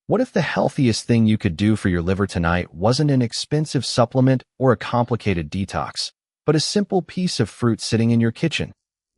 What if the healthiest thing you could do for your liver tonight wasn't an expensive supplement or a complicated detox, but a simple piece of fruit sitting in your kitchen?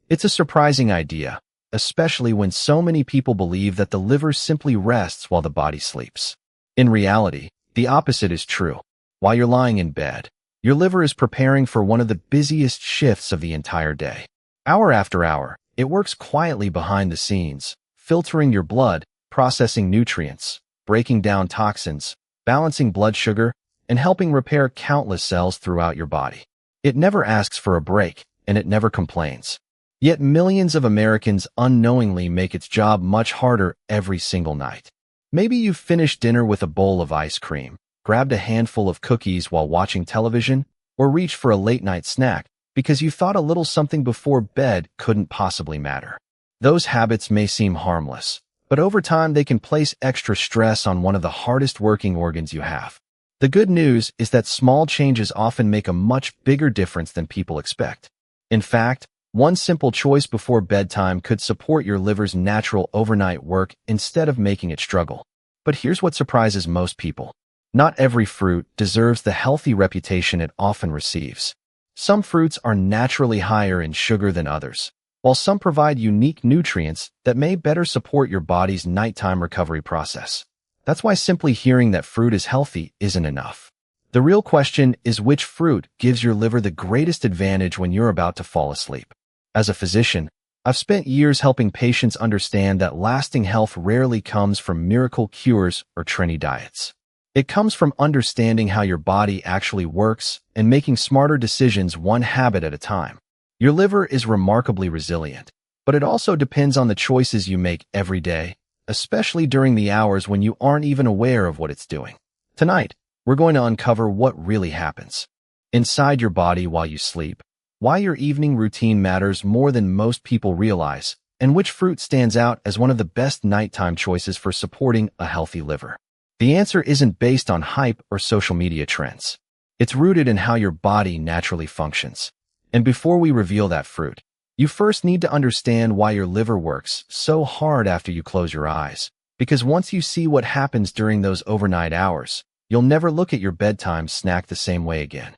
It's a surprising idea, especially when so many people believe that the liver simply rests while the body sleeps. In reality, the opposite is true. While you're lying in bed, your liver is preparing for one of the busiest shifts of the entire day. Hour after hour, it works quietly behind the scenes, filtering your blood, processing nutrients, breaking down toxins, balancing blood sugar, and helping repair countless cells throughout your body. It never asks for a break, and it never complains. Yet millions of Americans unknowingly make its job much harder every single night. Maybe you've finished dinner with a bowl of ice cream, grabbed a handful of cookies while watching television, or reached for a late-night snack because you thought a little something before bed couldn't possibly matter. Those habits may seem harmless, but over time they can place extra stress on one of the hardest working organs you have. The good news is that small changes often make a much bigger difference than people expect. In fact, one simple choice before bedtime could support your liver's natural overnight work instead of making it struggle. But here's what surprises most people. Not every fruit deserves the healthy reputation it often receives. Some fruits are naturally higher in sugar than others, while some provide unique nutrients that may better support your body's nighttime recovery process. That's why simply hearing that fruit is healthy isn't enough. The real question is which fruit gives your liver the greatest advantage when you're about to fall asleep. As a physician, I've spent years helping patients understand that lasting health rarely comes from miracle cures or trendy diets. It comes from understanding how your body actually works and making smarter decisions one habit at a time. Your liver is remarkably resilient, but it also depends on the choices you make every day, especially during the hours when you aren't even aware of what it's doing. Tonight, we're going to uncover what really happens inside your body while you sleep, why your evening routine matters more than most people realize, and which fruit stands out as one of the best nighttime choices for supporting a healthy liver. The answer isn't based on hype or social media trends. It's rooted in how your body naturally functions. And before we reveal that fruit, you first need to understand why your liver works so hard after you close your eyes. Because once you see what happens during those overnight hours, you'll never look at your bedtime snack the same way again.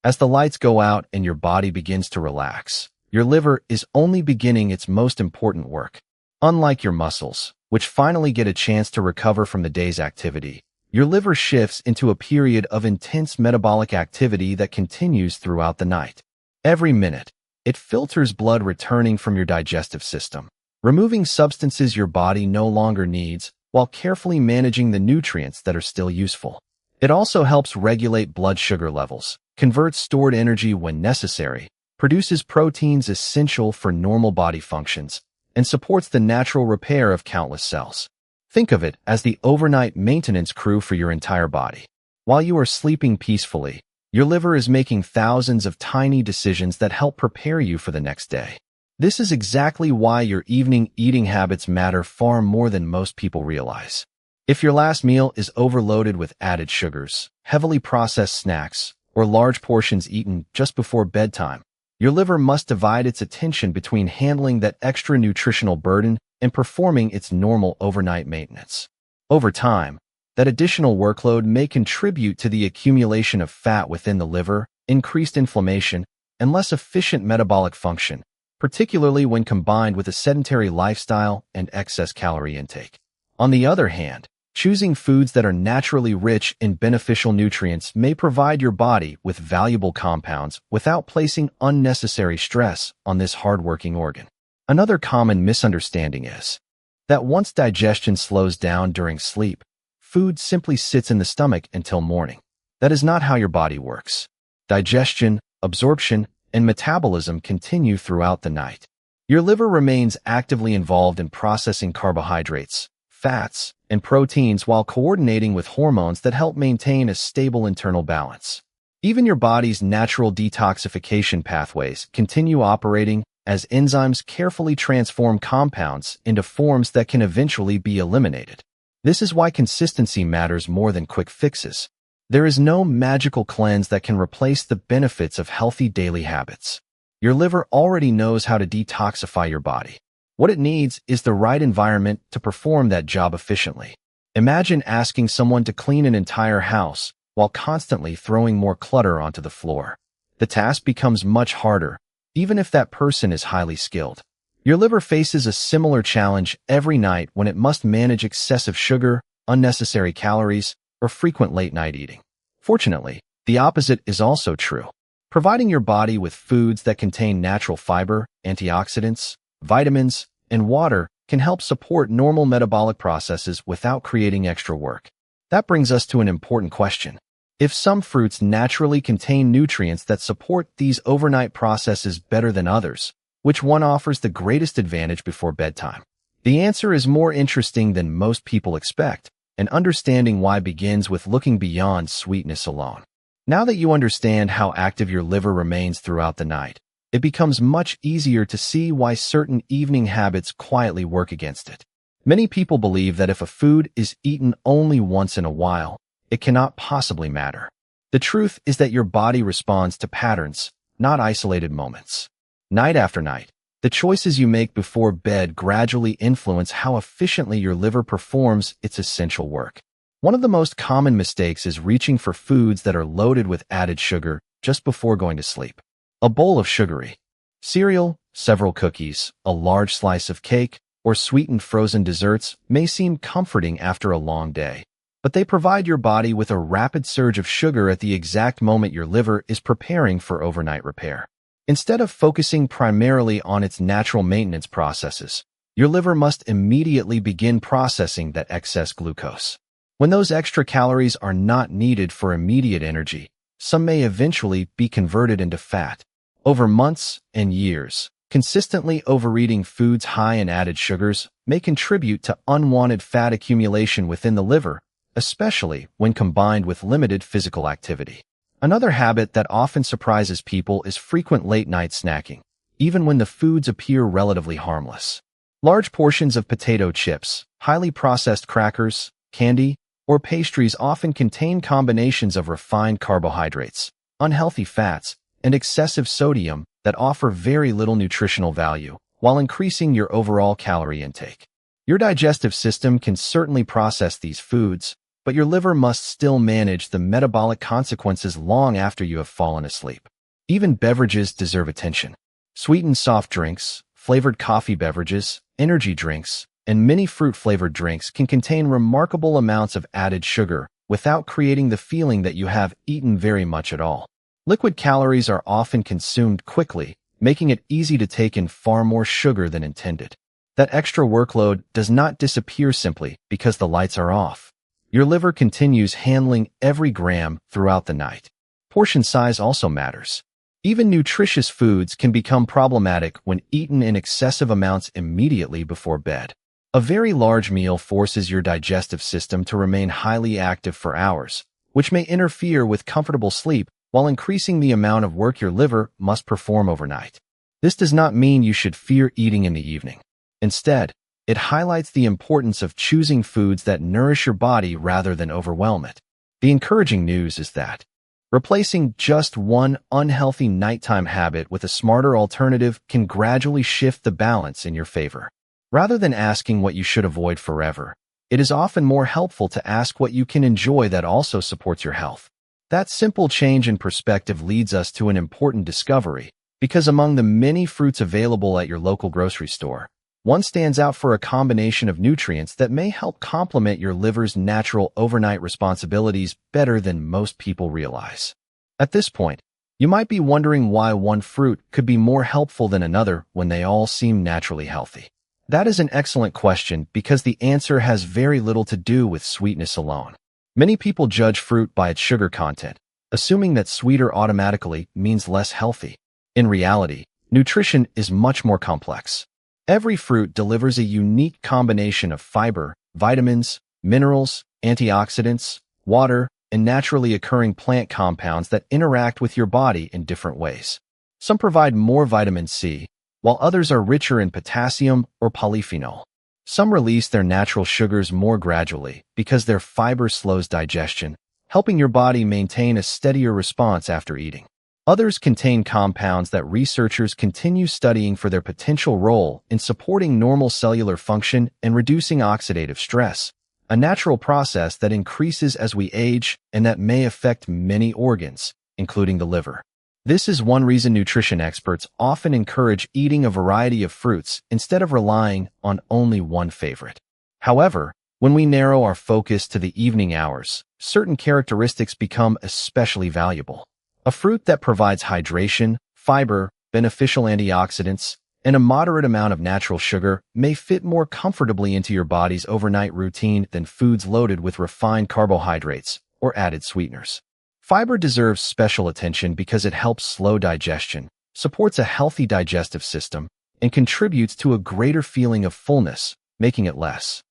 As the lights go out and your body begins to relax, your liver is only beginning its most important work. Unlike your muscles, which finally get a chance to recover from the day's activity, your liver shifts into a period of intense metabolic activity that continues throughout the night. Every minute, it filters blood returning from your digestive system, removing substances your body no longer needs while carefully managing the nutrients that are still useful. It also helps regulate blood sugar levels, converts stored energy when necessary, produces proteins essential for normal body functions, and supports the natural repair of countless cells. Think of it as the overnight maintenance crew for your entire body. While you are sleeping peacefully, your liver is making thousands of tiny decisions that help prepare you for the next day. This is exactly why your evening eating habits matter far more than most people realize. If your last meal is overloaded with added sugars, heavily processed snacks, or large portions eaten just before bedtime, your liver must divide its attention between handling that extra nutritional burden and performing its normal overnight maintenance. Over time, that additional workload may contribute to the accumulation of fat within the liver, increased inflammation, and less efficient metabolic function, particularly when combined with a sedentary lifestyle and excess calorie intake. On the other hand, choosing foods that are naturally rich in beneficial nutrients may provide your body with valuable compounds without placing unnecessary stress on this hardworking organ. Another common misunderstanding is that once digestion slows down during sleep, food simply sits in the stomach until morning. That is not how your body works. Digestion, absorption, and metabolism continue throughout the night. Your liver remains actively involved in processing carbohydrates, fats, and proteins while coordinating with hormones that help maintain a stable internal balance. Even your body's natural detoxification pathways continue operating as enzymes carefully transform compounds into forms that can eventually be eliminated. This is why consistency matters more than quick fixes. There is no magical cleanse that can replace the benefits of healthy daily habits. Your liver already knows how to detoxify your body. What it needs is the right environment to perform that job efficiently. Imagine asking someone to clean an entire house while constantly throwing more clutter onto the floor. The task becomes much harder, even if that person is highly skilled. Your liver faces a similar challenge every night when it must manage excessive sugar, unnecessary calories, or frequent late-night eating. Fortunately, the opposite is also true. Providing your body with foods that contain natural fiber, antioxidants, vitamins, and water can help support normal metabolic processes without creating extra work. That brings us to an important question. If some fruits naturally contain nutrients that support these overnight processes better than others, which one offers the greatest advantage before bedtime? The answer is more interesting than most people expect, and understanding why begins with looking beyond sweetness alone. Now that you understand how active your liver remains throughout the night, it becomes much easier to see why certain evening habits quietly work against it. Many people believe that if a food is eaten only once in a while, it cannot possibly matter. The truth is that your body responds to patterns, not isolated moments. Night after night, the choices you make before bed gradually influence how efficiently your liver performs its essential work. One of the most common mistakes is reaching for foods that are loaded with added sugar just before going to sleep. A bowl of sugary cereal, several cookies, a large slice of cake, or sweetened frozen desserts may seem comforting after a long day, but they provide your body with a rapid surge of sugar at the exact moment your liver is preparing for overnight repair. Instead of focusing primarily on its natural maintenance processes, your liver must immediately begin processing that excess glucose. When those extra calories are not needed for immediate energy, some may eventually be converted into fat. Over months and years, consistently overeating foods high in added sugars may contribute to unwanted fat accumulation within the liver, especially when combined with limited physical activity. Another habit that often surprises people is frequent late-night snacking, even when the foods appear relatively harmless. Large portions of potato chips, highly processed crackers, candy, or pastries often contain combinations of refined carbohydrates, unhealthy fats, and excessive sodium that offer very little nutritional value, while increasing your overall calorie intake. Your digestive system can certainly process these foods, but your liver must still manage the metabolic consequences long after you have fallen asleep. Even beverages deserve attention. Sweetened soft drinks, flavored coffee beverages, energy drinks, and many fruit-flavored drinks can contain remarkable amounts of added sugar without creating the feeling that you have eaten very much at all. Liquid calories are often consumed quickly, making it easy to take in far more sugar than intended. That extra workload does not disappear simply because the lights are off. Your liver continues handling every gram throughout the night. Portion size also matters. Even nutritious foods can become problematic when eaten in excessive amounts immediately before bed. A very large meal forces your digestive system to remain highly active for hours, which may interfere with comfortable sleep while increasing the amount of work your liver must perform overnight. This does not mean you should fear eating in the evening. Instead, it highlights the importance of choosing foods that nourish your body rather than overwhelm it. The encouraging news is that replacing just one unhealthy nighttime habit with a smarter alternative can gradually shift the balance in your favor. Rather than asking what you should avoid forever, it is often more helpful to ask what you can enjoy that also supports your health. That simple change in perspective leads us to an important discovery, because among the many fruits available at your local grocery store, one stands out for a combination of nutrients that may help complement your liver's natural overnight responsibilities better than most people realize. At this point, you might be wondering why one fruit could be more helpful than another when they all seem naturally healthy. That is an excellent question because the answer has very little to do with sweetness alone. Many people judge fruit by its sugar content, assuming that sweeter automatically means less healthy. In reality, nutrition is much more complex. Every fruit delivers a unique combination of fiber, vitamins, minerals, antioxidants, water, and naturally occurring plant compounds that interact with your body in different ways. Some provide more vitamin C, while others are richer in potassium or polyphenol. Some release their natural sugars more gradually because their fiber slows digestion, helping your body maintain a steadier response after eating. Others contain compounds that researchers continue studying for their potential role in supporting normal cellular function and reducing oxidative stress, a natural process that increases as we age and that may affect many organs, including the liver. This is one reason nutrition experts often encourage eating a variety of fruits instead of relying on only one favorite. However, when we narrow our focus to the evening hours, certain characteristics become especially valuable. A fruit that provides hydration, fiber, beneficial antioxidants, and a moderate amount of natural sugar may fit more comfortably into your body's overnight routine than foods loaded with refined carbohydrates or added sweeteners. Fiber deserves special attention because it helps slow digestion, supports a healthy digestive system, and contributes to a greater feeling of fullness, making it less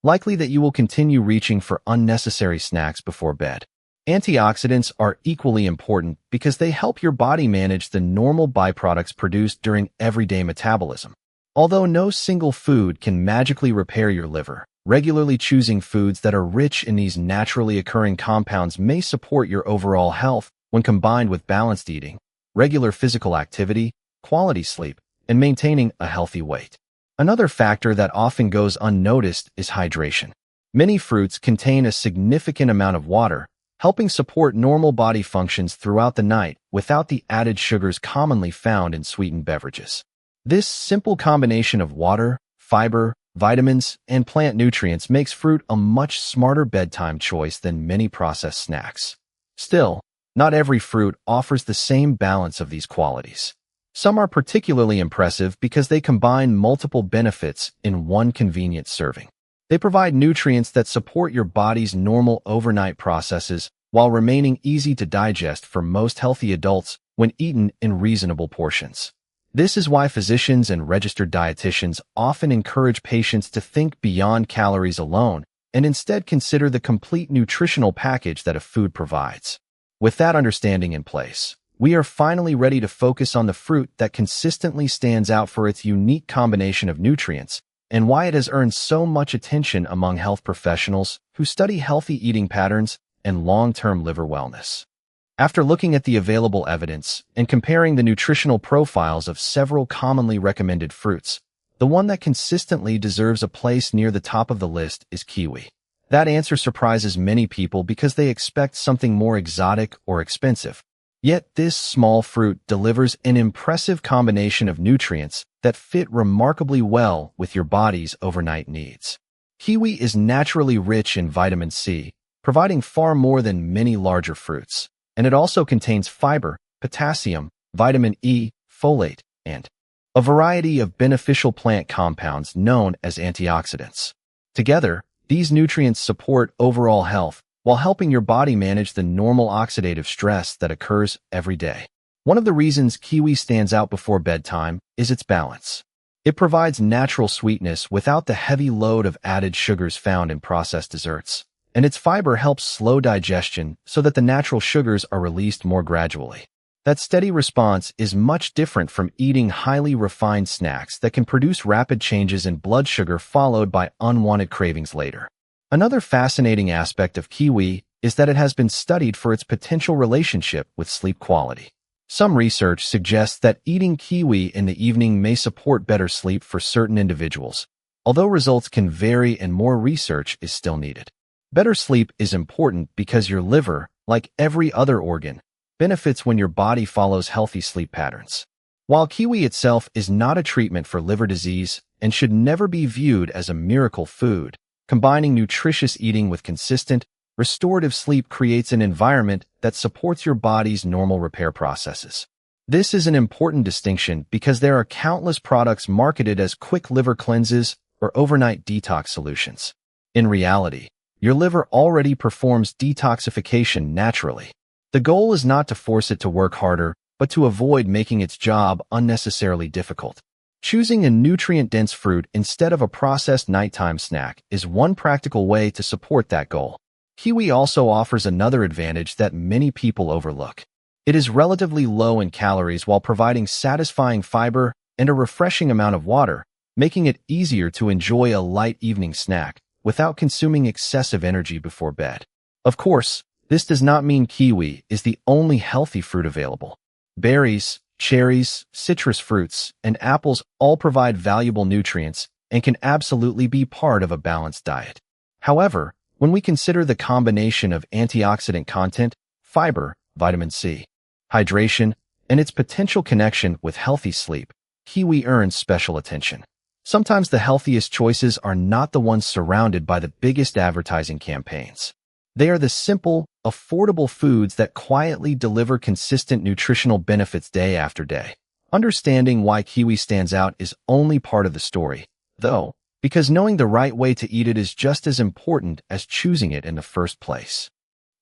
likely that you will continue reaching for unnecessary snacks before bed. Antioxidants are equally important because they help your body manage the normal byproducts produced during everyday metabolism. Although no single food can magically repair your liver, regularly choosing foods that are rich in these naturally occurring compounds may support your overall health when combined with balanced eating, regular physical activity, quality sleep, and maintaining a healthy weight. Another factor that often goes unnoticed is hydration. Many fruits contain a significant amount of water, helping support normal body functions throughout the night without the added sugars commonly found in sweetened beverages. This simple combination of water, fiber, vitamins, and plant nutrients makes fruit a much smarter bedtime choice than many processed snacks. Still, not every fruit offers the same balance of these qualities. Some are particularly impressive because they combine multiple benefits in one convenient serving. They provide nutrients that support your body's normal overnight processes while remaining easy to digest for most healthy adults when eaten in reasonable portions. This is why physicians and registered dietitians often encourage patients to think beyond calories alone and instead consider the complete nutritional package that a food provides. With that understanding in place, we are finally ready to focus on the fruit that consistently stands out for its unique combination of nutrients and why it has earned so much attention among health professionals who study healthy eating patterns and long-term liver wellness. After looking at the available evidence and comparing the nutritional profiles of several commonly recommended fruits, the one that consistently deserves a place near the top of the list is kiwi. That answer surprises many people because they expect something more exotic or expensive. Yet this small fruit delivers an impressive combination of nutrients that fit remarkably well with your body's overnight needs. Kiwi is naturally rich in vitamin C, providing far more than many larger fruits, and it also contains fiber, potassium, vitamin E, folate, and a variety of beneficial plant compounds known as antioxidants. Together, these nutrients support overall health while helping your body manage the normal oxidative stress that occurs every day. One of the reasons kiwi stands out before bedtime is its balance. It provides natural sweetness without the heavy load of added sugars found in processed desserts, and its fiber helps slow digestion so that the natural sugars are released more gradually. That steady response is much different from eating highly refined snacks that can produce rapid changes in blood sugar followed by unwanted cravings later. Another fascinating aspect of kiwi is that it has been studied for its potential relationship with sleep quality. Some research suggests that eating kiwi in the evening may support better sleep for certain individuals, although results can vary and more research is still needed. Better sleep is important because your liver, like every other organ, benefits when your body follows healthy sleep patterns. While kiwi itself is not a treatment for liver disease and should never be viewed as a miracle food, combining nutritious eating with consistent, restorative sleep creates an environment that supports your body's normal repair processes. This is an important distinction because there are countless products marketed as quick liver cleanses or overnight detox solutions. In reality, your liver already performs detoxification naturally. The goal is not to force it to work harder, but to avoid making its job unnecessarily difficult. Choosing a nutrient-dense fruit instead of a processed nighttime snack is one practical way to support that goal. Kiwi also offers another advantage that many people overlook. It is relatively low in calories while providing satisfying fiber and a refreshing amount of water, making it easier to enjoy a light evening snack without consuming excessive energy before bed. Of course, this does not mean kiwi is the only healthy fruit available. Berries, cherries, citrus fruits, and apples all provide valuable nutrients and can absolutely be part of a balanced diet. However, when we consider the combination of antioxidant content, fiber, vitamin C, hydration, and its potential connection with healthy sleep, kiwi earns special attention. Sometimes the healthiest choices are not the ones surrounded by the biggest advertising campaigns. They are the simple, affordable foods that quietly deliver consistent nutritional benefits day after day. Understanding why kiwi stands out is only part of the story, though, because knowing the right way to eat it is just as important as choosing it in the first place.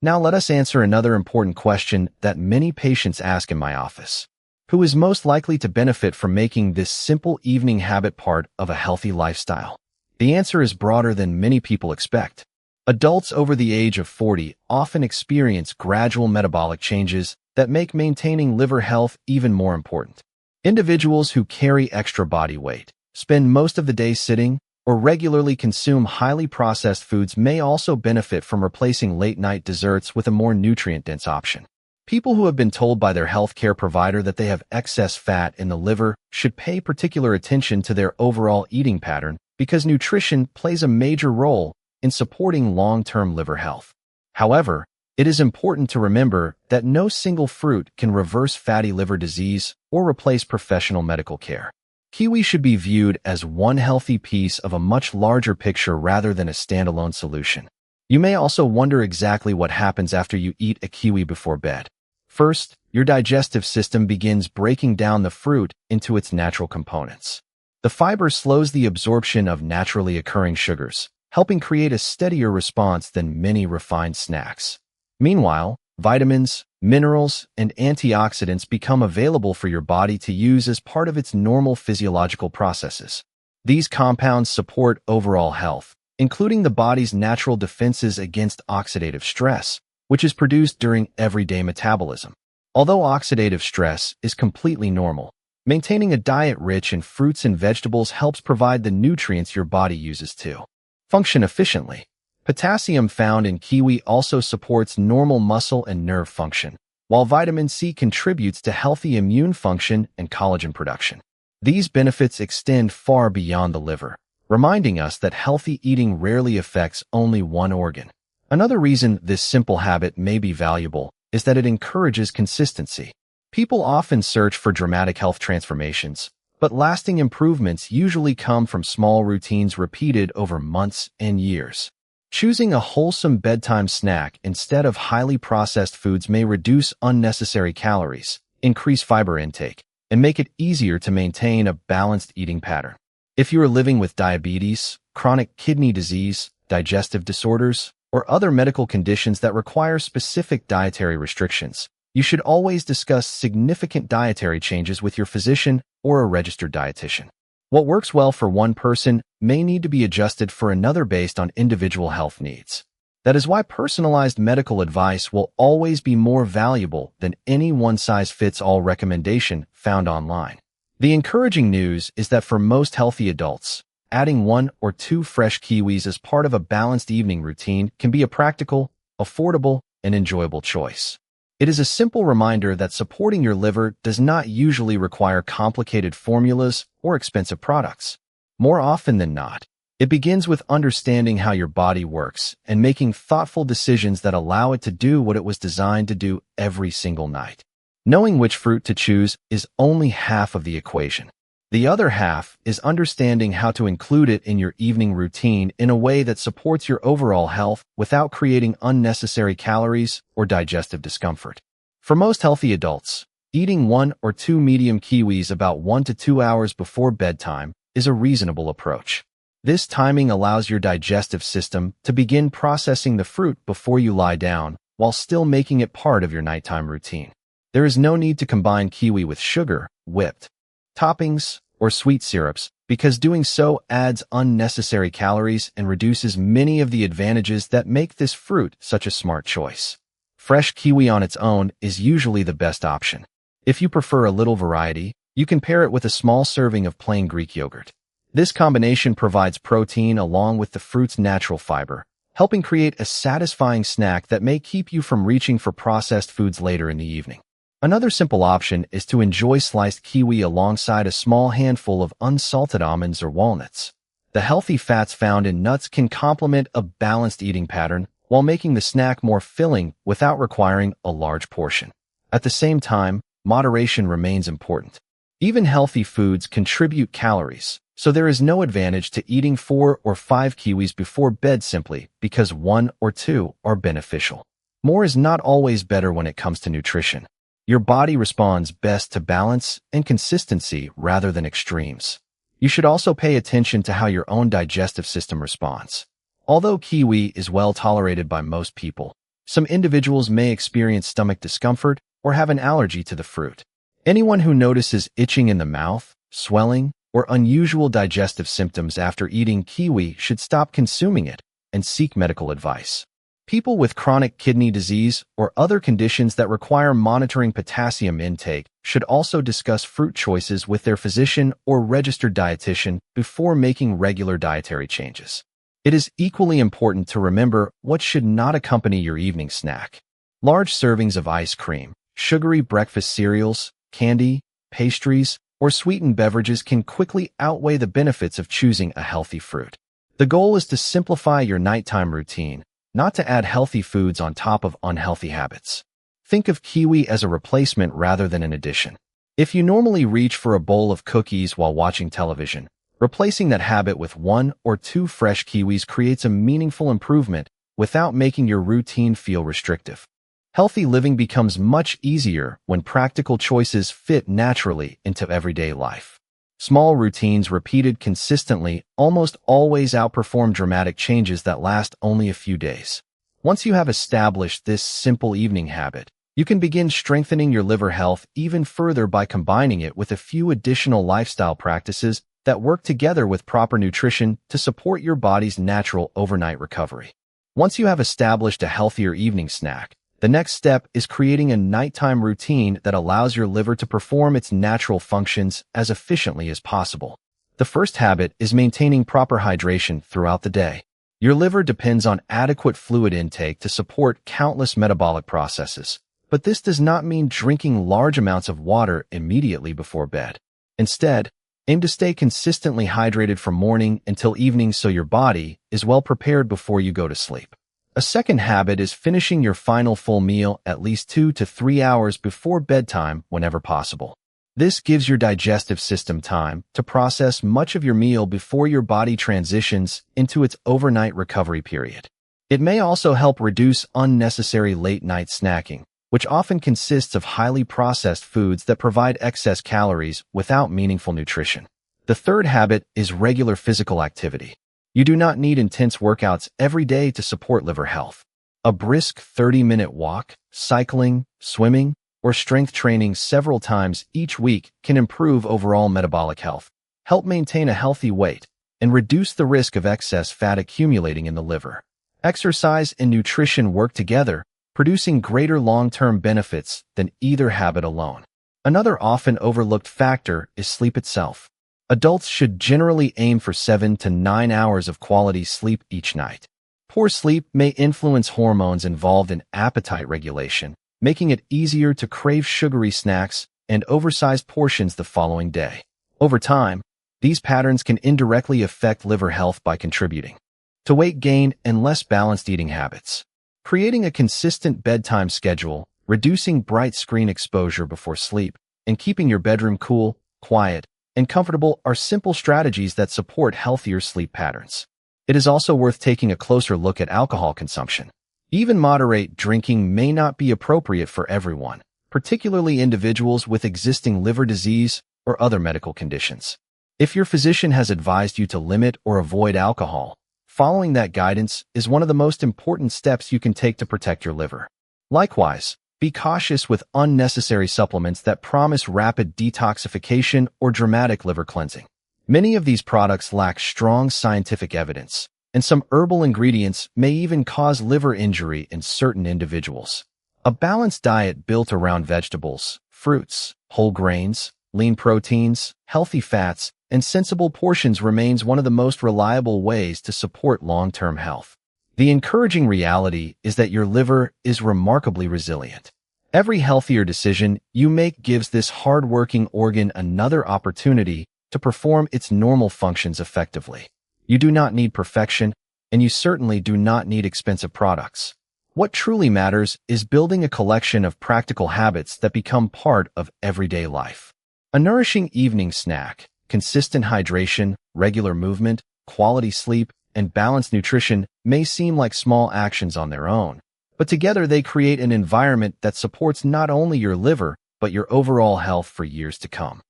Now let us answer another important question that many patients ask in my office. Who is most likely to benefit from making this simple evening habit part of a healthy lifestyle? The answer is broader than many people expect. Adults over the age of 40 often experience gradual metabolic changes that make maintaining liver health even more important. Individuals who carry extra body weight, spend most of the day sitting, or regularly consume highly processed foods may also benefit from replacing late-night desserts with a more nutrient-dense option. People who have been told by their healthcare provider that they have excess fat in the liver should pay particular attention to their overall eating pattern because nutrition plays a major role in supporting long-term liver health. However, it is important to remember that no single fruit can reverse fatty liver disease or replace professional medical care. Kiwi should be viewed as one healthy piece of a much larger picture rather than a standalone solution. You may also wonder exactly what happens after you eat a kiwi before bed. First, your digestive system begins breaking down the fruit into its natural components. The fiber slows the absorption of naturally occurring sugars, helping create a steadier response than many refined snacks. Meanwhile, vitamins, minerals, and antioxidants become available for your body to use as part of its normal physiological processes. These compounds support overall health, including the body's natural defenses against oxidative stress, which is produced during everyday metabolism. Although oxidative stress is completely normal, maintaining a diet rich in fruits and vegetables helps provide the nutrients your body uses to function efficiently. Potassium found in kiwi also supports normal muscle and nerve function, while vitamin C contributes to healthy immune function and collagen production. These benefits extend far beyond the liver, reminding us that healthy eating rarely affects only one organ. Another reason this simple habit may be valuable is that it encourages consistency. People often search for dramatic health transformations, but lasting improvements usually come from small routines repeated over months and years. Choosing a wholesome bedtime snack instead of highly processed foods may reduce unnecessary calories, increase fiber intake, and make it easier to maintain a balanced eating pattern. If you are living with diabetes, chronic kidney disease, digestive disorders, or other medical conditions that require specific dietary restrictions, you should always discuss significant dietary changes with your physician or a registered dietitian. What works well for one person may need to be adjusted for another based on individual health needs. That is why personalized medical advice will always be more valuable than any one-size-fits-all recommendation found online. The encouraging news is that for most healthy adults, adding 1 or 2 fresh kiwis as part of a balanced evening routine can be a practical, affordable, and enjoyable choice. It is a simple reminder that supporting your liver does not usually require complicated formulas or expensive products. More often than not, it begins with understanding how your body works and making thoughtful decisions that allow it to do what it was designed to do every single night. Knowing which fruit to choose is only half of the equation. The other half is understanding how to include it in your evening routine in a way that supports your overall health without creating unnecessary calories or digestive discomfort. For most healthy adults, eating 1 or 2 medium kiwis about 1 to 2 hours before bedtime is a reasonable approach. This timing allows your digestive system to begin processing the fruit before you lie down while still making it part of your nighttime routine. There is no need to combine kiwi with sugar, whipped toppings, or sweet syrups, because doing so adds unnecessary calories and reduces many of the advantages that make this fruit such a smart choice. Fresh kiwi on its own is usually the best option. If you prefer a little variety, you can pair it with a small serving of plain Greek yogurt. This combination provides protein along with the fruit's natural fiber, helping create a satisfying snack that may keep you from reaching for processed foods later in the evening. Another simple option is to enjoy sliced kiwi alongside a small handful of unsalted almonds or walnuts. The healthy fats found in nuts can complement a balanced eating pattern while making the snack more filling without requiring a large portion. At the same time, moderation remains important. Even healthy foods contribute calories, so there is no advantage to eating 4 or 5 kiwis before bed simply because 1 or 2 are beneficial. More is not always better when it comes to nutrition. Your body responds best to balance and consistency rather than extremes. You should also pay attention to how your own digestive system responds. Although kiwi is well tolerated by most people, some individuals may experience stomach discomfort or have an allergy to the fruit. Anyone who notices itching in the mouth, swelling, or unusual digestive symptoms after eating kiwi should stop consuming it and seek medical advice. People with chronic kidney disease or other conditions that require monitoring potassium intake should also discuss fruit choices with their physician or registered dietitian before making regular dietary changes. It is equally important to remember what should not accompany your evening snack. Large servings of ice cream, sugary breakfast cereals, candy, pastries, or sweetened beverages can quickly outweigh the benefits of choosing a healthy fruit. The goal is to simplify your nighttime routine, not to add healthy foods on top of unhealthy habits. Think of kiwi as a replacement rather than an addition. If you normally reach for a bowl of cookies while watching television, replacing that habit with 1 or 2 fresh kiwis creates a meaningful improvement without making your routine feel restrictive. Healthy living becomes much easier when practical choices fit naturally into everyday life. Small routines repeated consistently almost always outperform dramatic changes that last only a few days. Once you have established this simple evening habit, you can begin strengthening your liver health even further by combining it with a few additional lifestyle practices that work together with proper nutrition to support your body's natural overnight recovery. Once you have established a healthier evening snack, the next step is creating a nighttime routine that allows your liver to perform its natural functions as efficiently as possible. The first habit is maintaining proper hydration throughout the day. Your liver depends on adequate fluid intake to support countless metabolic processes, but this does not mean drinking large amounts of water immediately before bed. Instead, aim to stay consistently hydrated from morning until evening so your body is well prepared before you go to sleep. A second habit is finishing your final full meal at least 2 to 3 hours before bedtime whenever possible. This gives your digestive system time to process much of your meal before your body transitions into its overnight recovery period. It may also help reduce unnecessary late-night snacking, which often consists of highly processed foods that provide excess calories without meaningful nutrition. The third habit is regular physical activity. You do not need intense workouts every day to support liver health. A brisk 30-minute walk, cycling, swimming, or strength training several times each week can improve overall metabolic health, help maintain a healthy weight, and reduce the risk of excess fat accumulating in the liver. Exercise and nutrition work together, producing greater long-term benefits than either habit alone. Another often overlooked factor is sleep itself. Adults should generally aim for 7 to 9 hours of quality sleep each night. Poor sleep may influence hormones involved in appetite regulation, making it easier to crave sugary snacks and oversized portions the following day. Over time, these patterns can indirectly affect liver health by contributing to weight gain and less balanced eating habits. Creating a consistent bedtime schedule, reducing bright screen exposure before sleep, and keeping your bedroom cool, quiet, and comfortable are simple strategies that support healthier sleep patterns. It is also worth taking a closer look at alcohol consumption. Even moderate drinking may not be appropriate for everyone, particularly individuals with existing liver disease or other medical conditions. If your physician has advised you to limit or avoid alcohol, following that guidance is one of the most important steps you can take to protect your liver. Likewise, be cautious with unnecessary supplements that promise rapid detoxification or dramatic liver cleansing. Many of these products lack strong scientific evidence, and some herbal ingredients may even cause liver injury in certain individuals. A balanced diet built around vegetables, fruits, whole grains, lean proteins, healthy fats, and sensible portions remains one of the most reliable ways to support long-term health. The encouraging reality is that your liver is remarkably resilient. Every healthier decision you make gives this hard-working organ another opportunity to perform its normal functions effectively. You do not need perfection, and you certainly do not need expensive products. What truly matters is building a collection of practical habits that become part of everyday life. A nourishing evening snack, consistent hydration, regular movement, quality sleep, and balanced nutrition may seem like small actions on their own, but together they create an environment that supports not only your liver, but your overall health for years to come.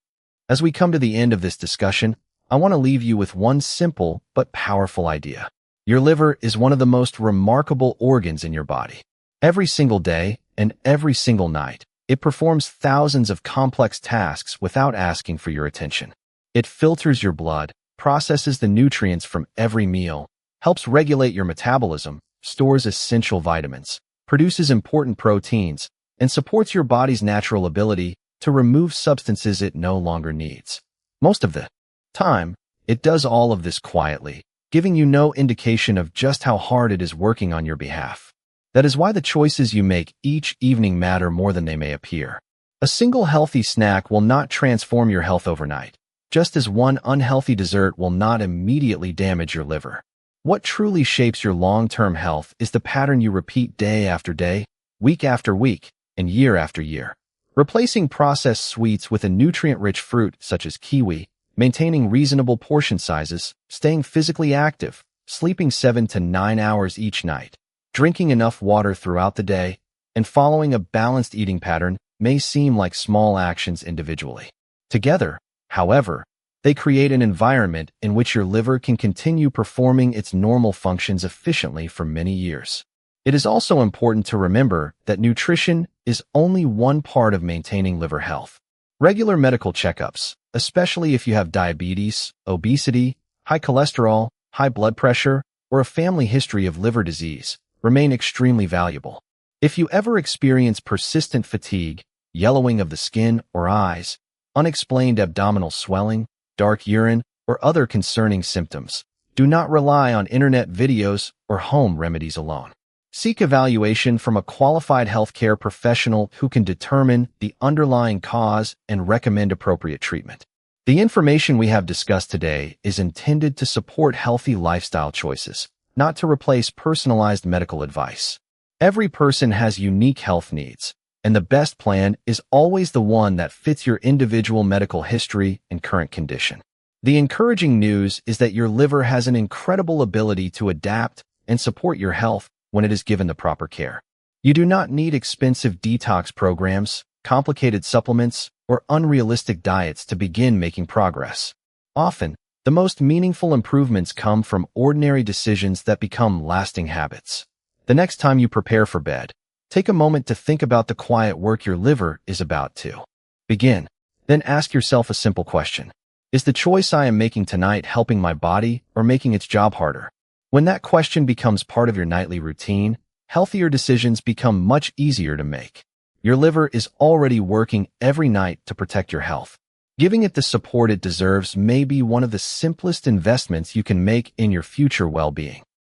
As we come to the end of this discussion, I want to leave you with one simple but powerful idea. Your liver is one of the most remarkable organs in your body. Every single day and every single night, it performs thousands of complex tasks without asking for your attention. It filters your blood, processes the nutrients from every meal, helps regulate your metabolism, stores essential vitamins, produces important proteins, and supports your body's natural ability to remove substances it no longer needs. Most of the time, it does all of this quietly, giving you no indication of just how hard it is working on your behalf. That is why the choices you make each evening matter more than they may appear. A single healthy snack will not transform your health overnight, just as one unhealthy dessert will not immediately damage your liver. What truly shapes your long-term health is the pattern you repeat day after day, week after week, and year after year. Replacing processed sweets with a nutrient-rich fruit such as kiwi, maintaining reasonable portion sizes, staying physically active, sleeping 7 to 9 hours each night, drinking enough water throughout the day, and following a balanced eating pattern may seem like small actions individually. Together, however, they create an environment in which your liver can continue performing its normal functions efficiently for many years. It is also important to remember that nutrition is only one part of maintaining liver health. Regular medical checkups, especially if you have diabetes, obesity, high cholesterol, high blood pressure, or a family history of liver disease, remain extremely valuable. If you ever experience persistent fatigue, yellowing of the skin or eyes, unexplained abdominal swelling, dark urine, or other concerning symptoms, do not rely on internet videos or home remedies alone. Seek evaluation from a qualified healthcare professional who can determine the underlying cause and recommend appropriate treatment. The information we have discussed today is intended to support healthy lifestyle choices, not to replace personalized medical advice. Every person has unique health needs, and the best plan is always the one that fits your individual medical history and current condition. The encouraging news is that your liver has an incredible ability to adapt and support your health when it is given the proper care. You do not need expensive detox programs, complicated supplements, or unrealistic diets to begin making progress. Often, the most meaningful improvements come from ordinary decisions that become lasting habits. The next time you prepare for bed, take a moment to think about the quiet work your liver is about to begin. Then ask yourself a simple question. Is the choice I am making tonight helping my body or making its job harder? When that question becomes part of your nightly routine, healthier decisions become much easier to make. Your liver is already working every night to protect your health. Giving it the support it deserves may be one of the simplest investments you can make in your future well-being.